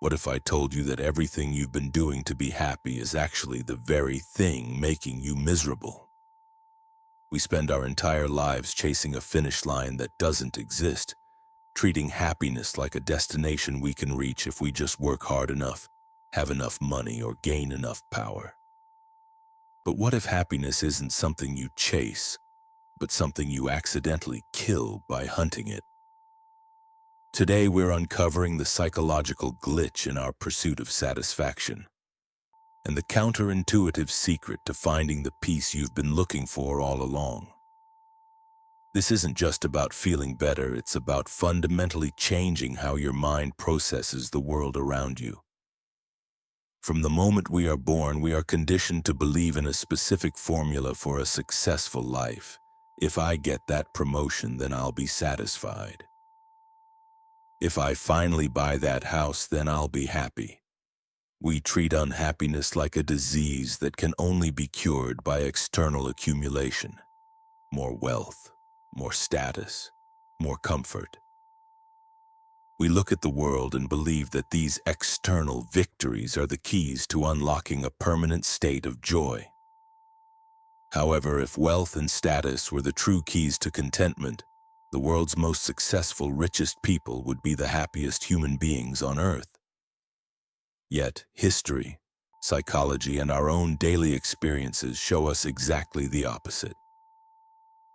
What if I told you that everything you've been doing to be happy is actually the very thing making you miserable? We spend our entire lives chasing a finish line that doesn't exist, treating happiness like a destination we can reach if we just work hard enough, have enough money, or gain enough power. But what if happiness isn't something you chase, but something you accidentally kill by hunting it? Today, we're uncovering the psychological glitch in our pursuit of satisfaction, and the counterintuitive secret to finding the peace you've been looking for all along. This isn't just about feeling better, it's about fundamentally changing how your mind processes the world around you. From the moment we are born, we are conditioned to believe in a specific formula for a successful life. If I get that promotion, then I'll be satisfied. If I finally buy that house, then I'll be happy. We treat unhappiness like a disease that can only be cured by external accumulation. More wealth, more status, more comfort. We look at the world and believe that these external victories are the keys to unlocking a permanent state of joy. However, if wealth and status were the true keys to contentment, the world's most successful, richest people would be the happiest human beings on earth. Yet, history, psychology, and our own daily experiences show us exactly the opposite.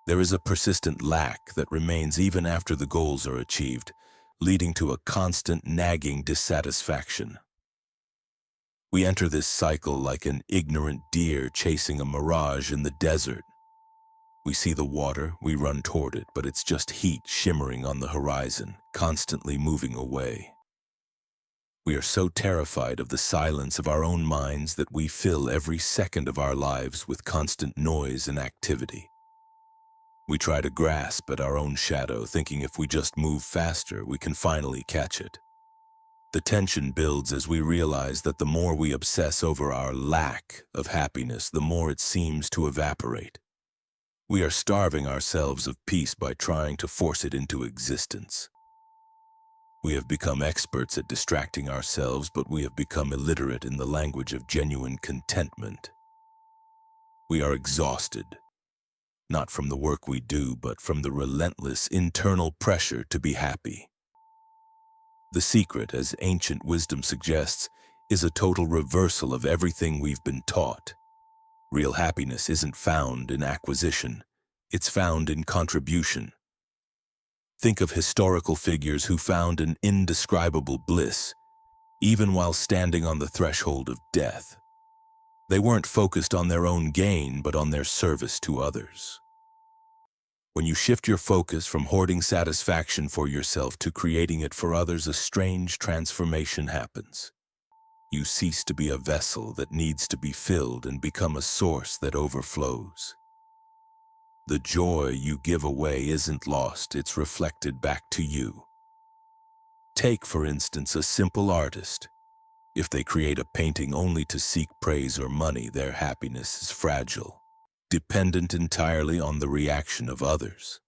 There is a persistent lack that remains even after the goals are achieved, leading to a constant nagging dissatisfaction. We enter this cycle like an ignorant deer chasing a mirage in the desert. We see the water, we run toward it, but it's just heat shimmering on the horizon, constantly moving away. We are so terrified of the silence of our own minds that we fill every second of our lives with constant noise and activity. We try to grasp at our own shadow, thinking if we just move faster, we can finally catch it. The tension builds as we realize that the more we obsess over our lack of happiness, the more it seems to evaporate. We are starving ourselves of peace by trying to force it into existence. We have become experts at distracting ourselves, but we have become illiterate in the language of genuine contentment. We are exhausted, not from the work we do, but from the relentless internal pressure to be happy. The secret, as ancient wisdom suggests, is a total reversal of everything we've been taught. Real happiness isn't found in acquisition, it's found in contribution. Think of historical figures who found an indescribable bliss, even while standing on the threshold of death. They weren't focused on their own gain, but on their service to others. When you shift your focus from hoarding satisfaction for yourself to creating it for others, a strange transformation happens. You cease to be a vessel that needs to be filled and become a source that overflows. The joy you give away isn't lost, it's reflected back to you. Take, for instance, a simple artist. If they create a painting only to seek praise or money, their happiness is fragile, dependent entirely on the reaction of others.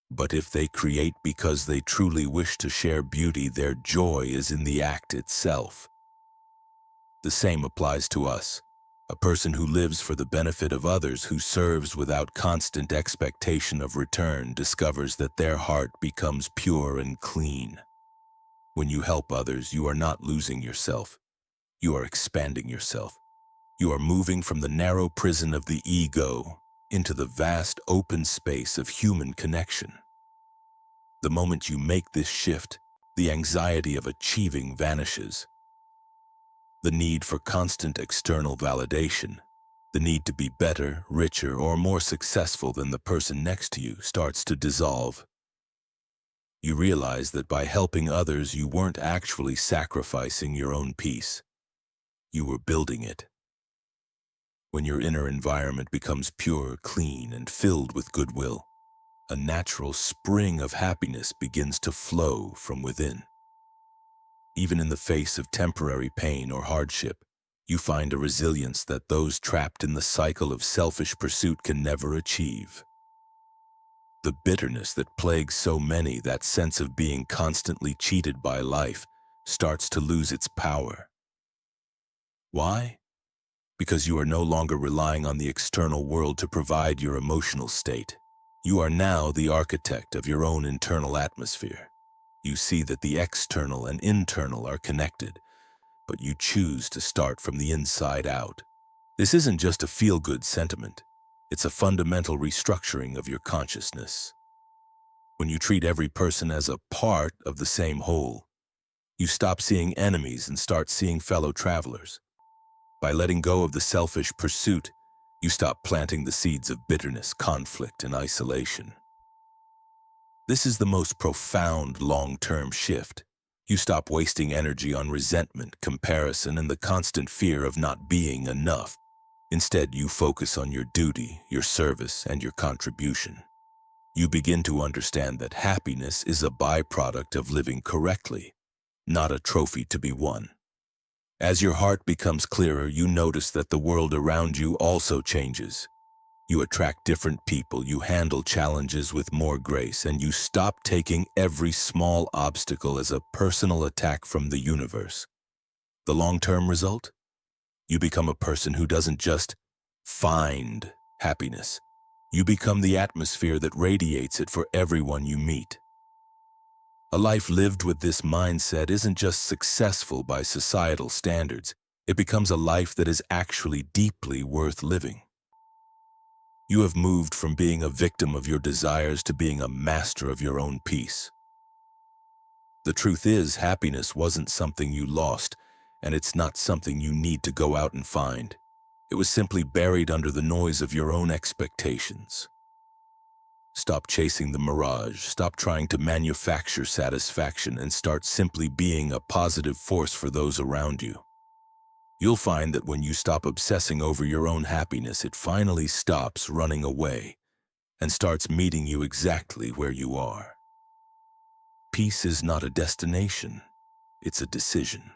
But if they create because they truly wish to share beauty, their joy is in the act itself. The same applies to us. A person who lives for the benefit of others, who serves without constant expectation of return, discovers that their heart becomes pure and clean. When you help others, you are not losing yourself. You are expanding yourself. You are moving from the narrow prison of the ego into the vast open space of human connection. The moment you make this shift, the anxiety of achieving vanishes. The need for constant external validation, the need to be better, richer, or more successful than the person next to you starts to dissolve. You realize that by helping others, you weren't actually sacrificing your own peace. You were building it. When your inner environment becomes pure, clean, and filled with goodwill, a natural spring of happiness begins to flow from within. Even in the face of temporary pain or hardship, you find a resilience that those trapped in the cycle of selfish pursuit can never achieve. The bitterness that plagues so many, that sense of being constantly cheated by life, starts to lose its power. Why? Because you are no longer relying on the external world to provide your emotional state. You are now the architect of your own internal atmosphere. You see that the external and internal are connected, but you choose to start from the inside out. This isn't just a feel-good sentiment. It's a fundamental restructuring of your consciousness. When you treat every person as a part of the same whole, you stop seeing enemies and start seeing fellow travelers. By letting go of the selfish pursuit, you stop planting the seeds of bitterness, conflict, and isolation. This is the most profound long-term shift. You stop wasting energy on resentment, comparison, and the constant fear of not being enough. Instead, you focus on your duty, your service, and your contribution. You begin to understand that happiness is a byproduct of living correctly, not a trophy to be won. As your heart becomes clearer, you notice that the world around you also changes. You attract different people, you handle challenges with more grace, and you stop taking every small obstacle as a personal attack from the universe. The long-term result? You become a person who doesn't just find happiness. You become the atmosphere that radiates it for everyone you meet. A life lived with this mindset isn't just successful by societal standards. It becomes a life that is actually deeply worth living. You have moved from being a victim of your desires to being a master of your own peace. The truth is, happiness wasn't something you lost, and it's not something you need to go out and find. It was simply buried under the noise of your own expectations. Stop chasing the mirage, stop trying to manufacture satisfaction, and start simply being a positive force for those around you. You'll find that when you stop obsessing over your own happiness, it finally stops running away and starts meeting you exactly where you are. Peace is not a destination, it's a decision.